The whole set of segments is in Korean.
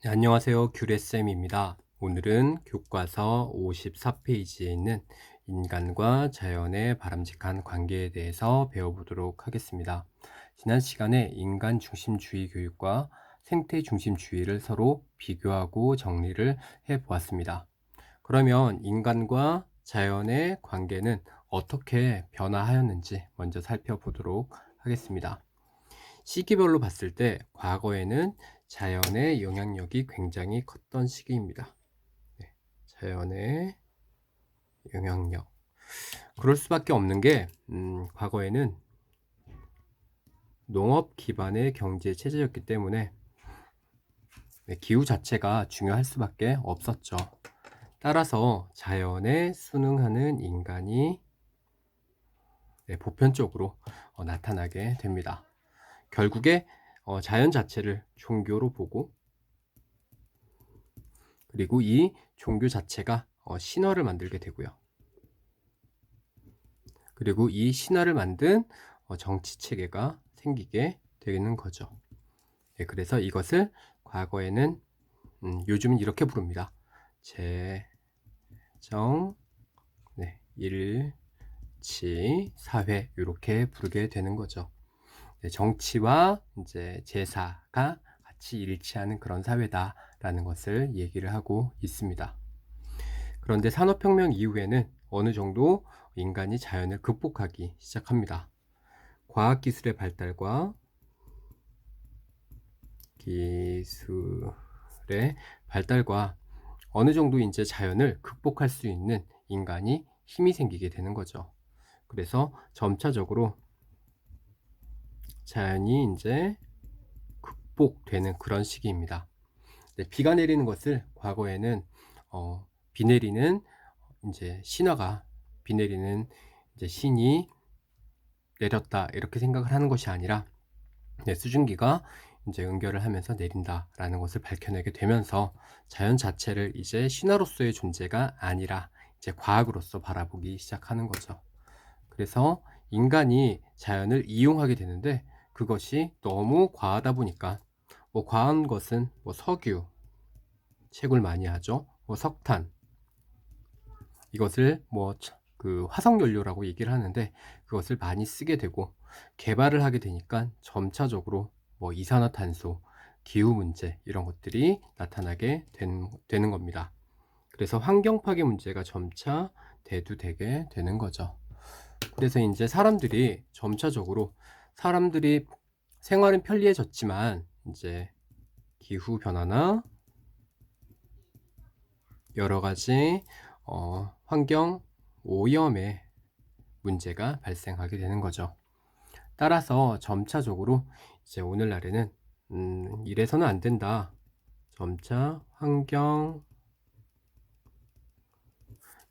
네, 안녕하세요. 귤레쌤입니다. 오늘은 교과서 54페이지에 있는 인간과 자연의 바람직한 관계에 대해서 배워보도록 하겠습니다. 지난 시간에 인간 중심주의 교육과 생태 중심주의를 서로 비교하고 정리를 해 보았습니다. 그러면 인간과 자연의 관계는 어떻게 변화하였는지 먼저 살펴보도록 하겠습니다. 시기별로 봤을 때 과거에는 자연의 영향력이 굉장히 컸던 시기입니다. 네, 자연의 영향력. 그럴 수밖에 없는 게 과거에는 농업 기반의 경제 체제였기 때문에 기후 자체가 중요할 수밖에 없었죠. 따라서 자연에 순응하는 인간이 보편적으로 나타나게 됩니다. 결국에 자연 자체를 종교로 보고, 그리고 이 종교 자체가 신화를 만들게 되고요. 그리고 이 신화를 만든 정치 체계가 생기게 되는 거죠. 네, 그래서 이것을 과거에는 요즘은 이렇게 부릅니다. 제정, 네, 일치, 사회 이렇게 부르게 되는 거죠. 네, 정치와 이제 제사가 같이 일치하는 그런 사회다라는 것을 얘기를 하고 있습니다. 그런데 산업혁명 이후에는 어느 정도 인간이 자연을 극복하기 시작합니다. 과학기술의 발달과 기술의 발달과 어느 정도 이제 자연을 극복할 수 있는 인간이 힘이 생기게 되는 거죠. 그래서 점차적으로 자연이 이제 극복되는 그런 시기입니다. 네, 비가 내리는 것을 과거에는 비 내리는 이제 신화가 비 내리는 이제 신이 내렸다 이렇게 생각을 하는 것이 아니라 수증기가 이제 응결을 하면서 내린다라는 것을 밝혀내게 되면서 자연 자체를 이제 신화로서의 존재가 아니라 이제 과학으로서 바라보기 시작하는 거죠. 그래서 인간이 자연을 이용하게 되는데 그것이 너무 과하다 보니까 뭐 과한 것은 뭐 석유, 채굴 많이 하죠. 뭐 석탄, 이것을 뭐 그 화석 연료라고 얘기를 하는데 그것을 많이 쓰게 되고 개발을 하게 되니까 점차적으로 뭐 이산화탄소, 기후 문제 이런 것들이 나타나게 되는 겁니다. 그래서 환경 파괴 문제가 점차 대두되게 되는 거죠. 그래서 이제 사람들이 생활은 편리해졌지만 이제 기후 변화나 여러 가지 환경 오염의 문제가 발생하게 되는 거죠. 따라서 점차적으로 이제 오늘날에는 이래서는 안 된다. 점차 환경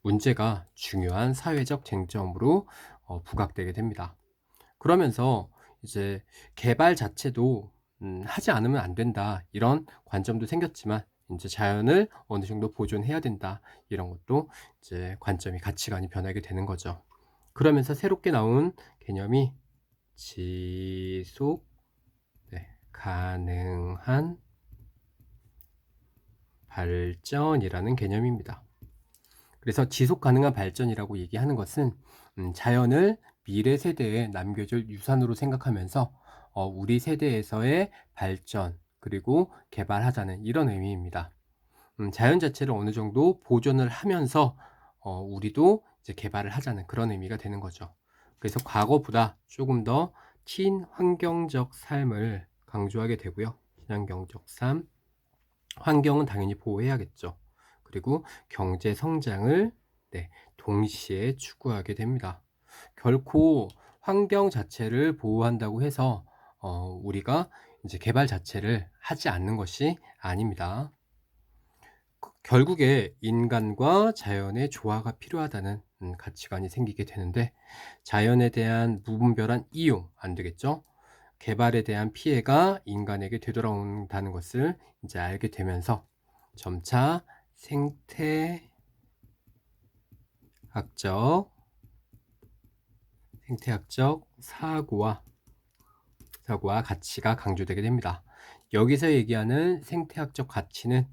문제가 중요한 사회적 쟁점으로 부각되게 됩니다. 그러면서 이제 개발 자체도 하지 않으면 안 된다. 이런 관점도 생겼지만 이제 자연을 어느 정도 보존해야 된다. 이런 것도 이제 관점이 가치관이 변하게 되는 거죠. 그러면서 새롭게 나온 개념이 지속 가능한 발전이라는 개념입니다. 그래서 지속 가능한 발전이라고 얘기하는 것은 자연을 미래 세대에 남겨줄 유산으로 생각하면서 우리 세대에서의 발전 그리고 개발하자는 이런 의미입니다. 자연 자체를 어느 정도 보존을 하면서 우리도 이제 개발을 하자는 그런 의미가 되는 거죠. 그래서 과거보다 조금 더 친환경적 삶을 강조하게 되고요. 친환경적 삶, 환경은 당연히 보호해야겠죠. 그리고 경제 성장을 동시에 추구하게 됩니다. 결코 환경 자체를 보호한다고 해서 우리가 이제 개발 자체를 하지 않는 것이 아닙니다. 결국에 인간과 자연의 조화가 필요하다는 가치관이 생기게 되는데 자연에 대한 무분별한 이용 안 되겠죠? 개발에 대한 피해가 인간에게 되돌아온다는 것을 이제 알게 되면서 점차 생태학적 사고와 가치가 강조되게 됩니다. 여기서 얘기하는 생태학적 가치는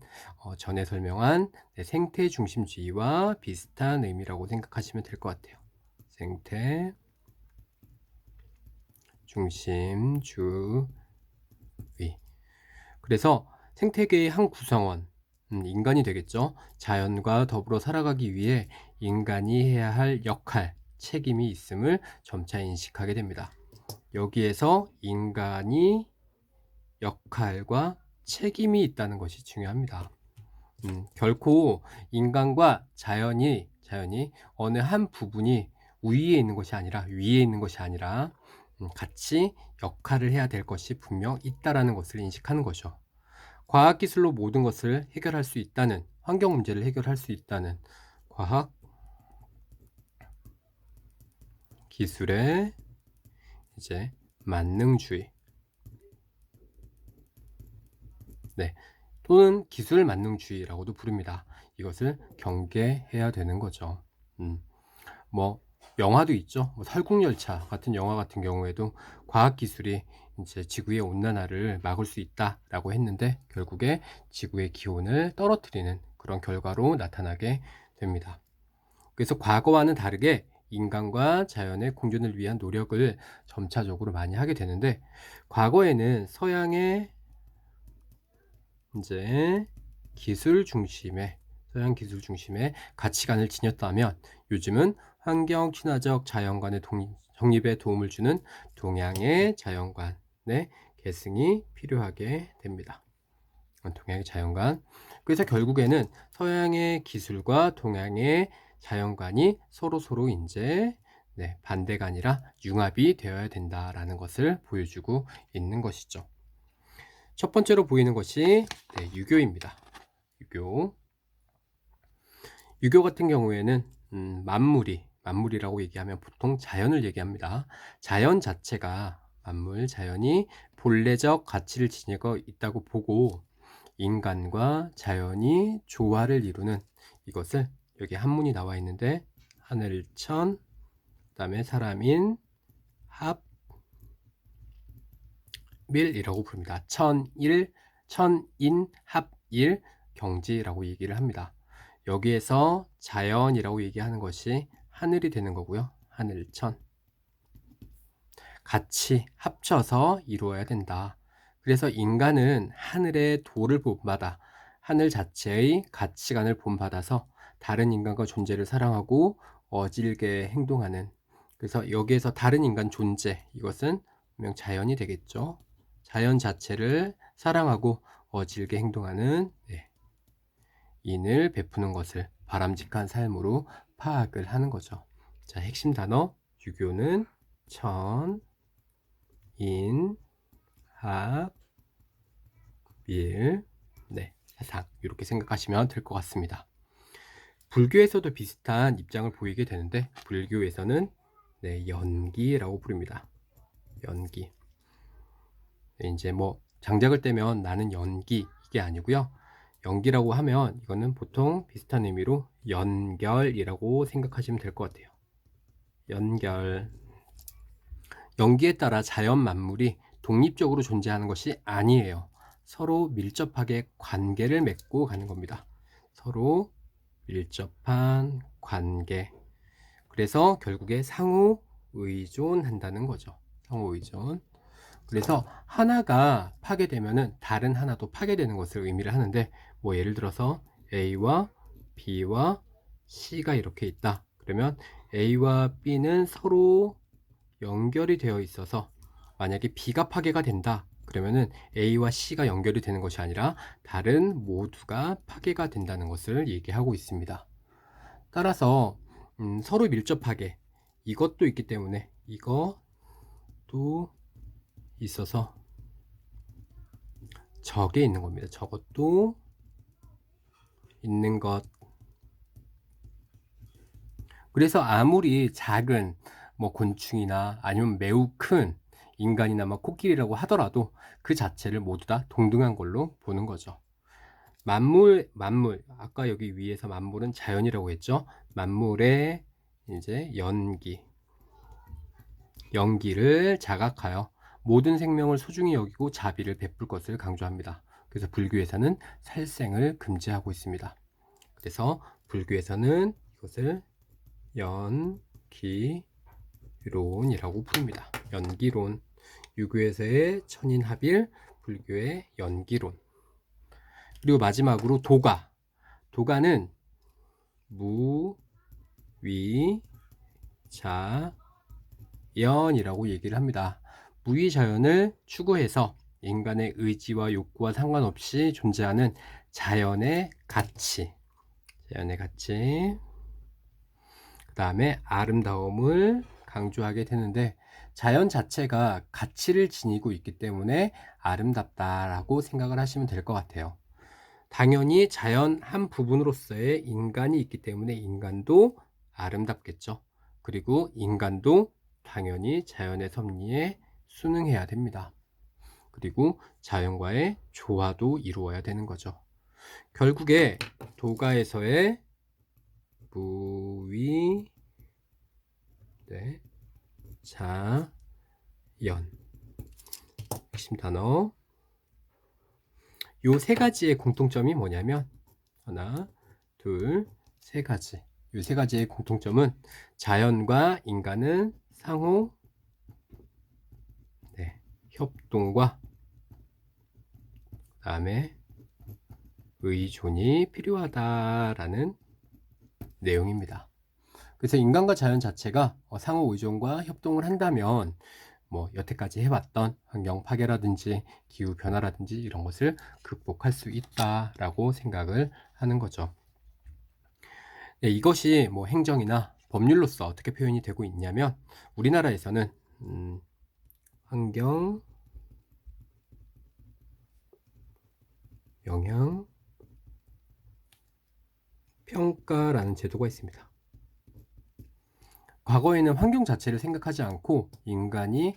전에 설명한 생태 중심주의와 비슷한 의미라고 생각하시면 될 것 같아요. 생태 중심주의. 그래서 생태계의 한 구성원, 인간이 되겠죠. 자연과 더불어 살아가기 위해 인간이 해야 할 역할, 책임이 있음을 점차 인식하게 됩니다. 여기에서 인간이 역할과 책임이 있다는 것이 중요합니다. 결코 인간과 자연이 어느 한 부분이 우위에 있는 것이 아니라 위에 있는 것이 아니라 같이 역할을 해야 될 것이 분명 있다라는 것을 인식하는 거죠. 과학기술로 모든 것을 해결할 수 있다는, 환경 문제를 해결할 수 있다는 과학 기술의 이제 만능주의, 네, 또는 기술 만능주의라고도 부릅니다. 이것을 경계해야 되는 거죠. 뭐 영화도 있죠. 뭐 설국열차 같은 영화 같은 경우에도 과학기술이 이제 지구의 온난화를 막을 수 있다라고 했는데 결국에 지구의 기온을 떨어뜨리는 그런 결과로 나타나게 됩니다. 그래서 과거와는 다르게 인간과 자연의 공존을 위한 노력을 점차적으로 많이 하게 되는데, 과거에는 서양 기술 중심의 가치관을 지녔다면, 요즘은 환경 친화적 자연관의 정립에 도움을 주는 동양의 자연관의 계승이 필요하게 됩니다. 동양의 자연관. 그래서 결국에는 서양의 기술과 동양의 자연관이 서로 이제 반대가 아니라 융합이 되어야 된다라는 것을 보여주고 있는 것이죠. 첫 번째로 보이는 것이 유교입니다. 유교 같은 경우에는 만물이라고 얘기하면 보통 자연을 얘기합니다. 자연 자체가, 자연이 본래적 가치를 지니고 있다고 보고 인간과 자연이 조화를 이루는, 이것을 여기 한문이 나와 있는데 하늘천, 그 다음에 사람인 합밀이라고 부릅니다. 천인합일 경지라고 얘기를 합니다. 여기에서 자연이라고 얘기하는 것이 하늘이 되는 거고요. 하늘천, 같이 합쳐서 이루어야 된다. 그래서 인간은 하늘의 도를 본받아 하늘 자체의 가치관을 본받아서 다른 인간과 존재를 사랑하고 어질게 행동하는, 그래서 여기에서 다른 인간 존재, 이것은 분명 자연이 되겠죠. 자연 자체를 사랑하고 어질게 행동하는 인을 베푸는 것을 바람직한 삶으로 파악을 하는 거죠. 자, 핵심 단어 유교는 천, 인, 합, 밀, 사상, 이렇게 생각하시면 될 것 같습니다. 불교에서도 비슷한 입장을 보이게 되는데, 불교에서는 연기라고 부릅니다. 연기. 이제 뭐 장작을 떼면 나는 연기, 이게 아니고요. 연기라고 하면 이거는 보통 비슷한 의미로 연결이라고 생각하시면 될 것 같아요. 연결. 연기에 따라 자연 만물이 독립적으로 존재하는 것이 아니에요. 서로 밀접하게 관계를 맺고 가는 겁니다. 서로 밀접한 관계. 그래서 결국에 상호 의존한다는 거죠. 상호 의존. 그래서 하나가 파괴되면은 다른 하나도 파괴되는 것을 의미를 하는데, 뭐 예를 들어서 A와 B와 C가 이렇게 있다. 그러면 A와 B는 서로 연결이 되어 있어서 만약에 B가 파괴가 된다. 그러면은 A와 C가 연결이 되는 것이 아니라 다른 모두가 파괴가 된다는 것을 얘기하고 있습니다. 따라서 서로 밀접하게 이것도 있기 때문에 이것도 있어서 저게 있는 겁니다. 저것도 있는 것. 그래서 아무리 작은 뭐 곤충이나 아니면 매우 큰 인간이나 뭐 코끼리라고 하더라도 그 자체를 모두 다 동등한 걸로 보는 거죠. 만물, 아까 여기 위에서 만물은 자연이라고 했죠. 만물의 이제 연기를 자각하여 모든 생명을 소중히 여기고 자비를 베풀 것을 강조합니다. 그래서 불교에서는 살생을 금지하고 있습니다. 그래서 불교에서는 이것을 연기론이라고 부릅니다. 연기론. 유교에서의 천인합일, 불교의 연기론. 그리고 마지막으로 도가. 도가는 무위자연이라고 얘기를 합니다. 무위자연을 추구해서 인간의 의지와 욕구와 상관없이 존재하는 자연의 가치, 그 다음에 아름다움을 강조하게 되는데, 자연 자체가 가치를 지니고 있기 때문에 아름답다라고 생각을 하시면 될 것 같아요. 당연히 자연 한 부분으로서의 인간이 있기 때문에 인간도 아름답겠죠. 그리고 인간도 당연히 자연의 섭리에 순응해야 됩니다. 그리고 자연과의 조화도 이루어야 되는 거죠. 결국에 도가에서의 무위, 자연, 핵심 단어 요 세 가지의 공통점이 뭐냐면, 하나, 둘, 세 가지. 요 세 가지의 공통점은 자연과 인간은 상호 협동과 그다음에 의존이 필요하다라는 내용입니다. 그래서 인간과 자연 자체가 상호 의존과 협동을 한다면 여태까지 해왔던 환경 파괴라든지 기후 변화라든지 이런 것을 극복할 수 있다라고 생각을 하는 거죠. 네, 이것이 행정이나 법률로서 어떻게 표현이 되고 있냐면, 우리나라에서는 환경 영향 평가라는 제도가 있습니다. 과거에는 환경 자체를 생각하지 않고 인간이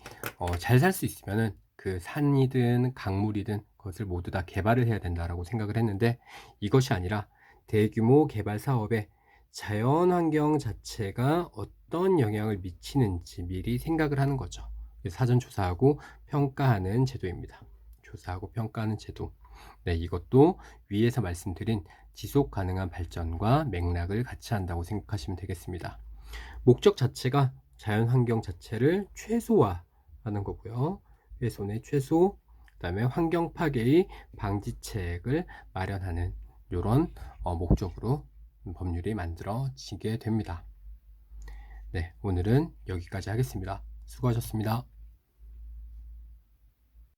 잘 살 수 있으면은 그 산이든 강물이든 그것을 모두 다 개발을 해야 된다라고 생각을 했는데, 이것이 아니라 대규모 개발 사업에 자연 환경 자체가 어떤 영향을 미치는지 미리 생각을 하는 거죠. 사전 조사하고 평가하는 제도입니다. 조사하고 평가하는 제도. 네, 이것도 위에서 말씀드린 지속 가능한 발전과 맥락을 같이 한다고 생각하시면 되겠습니다. 목적 자체가 자연 환경 자체를 최소화하는 거고요. 훼손의 최소, 그 다음에 환경 파괴의 방지책을 마련하는 이런 목적으로 법률이 만들어지게 됩니다. 네, 오늘은 여기까지 하겠습니다. 수고하셨습니다.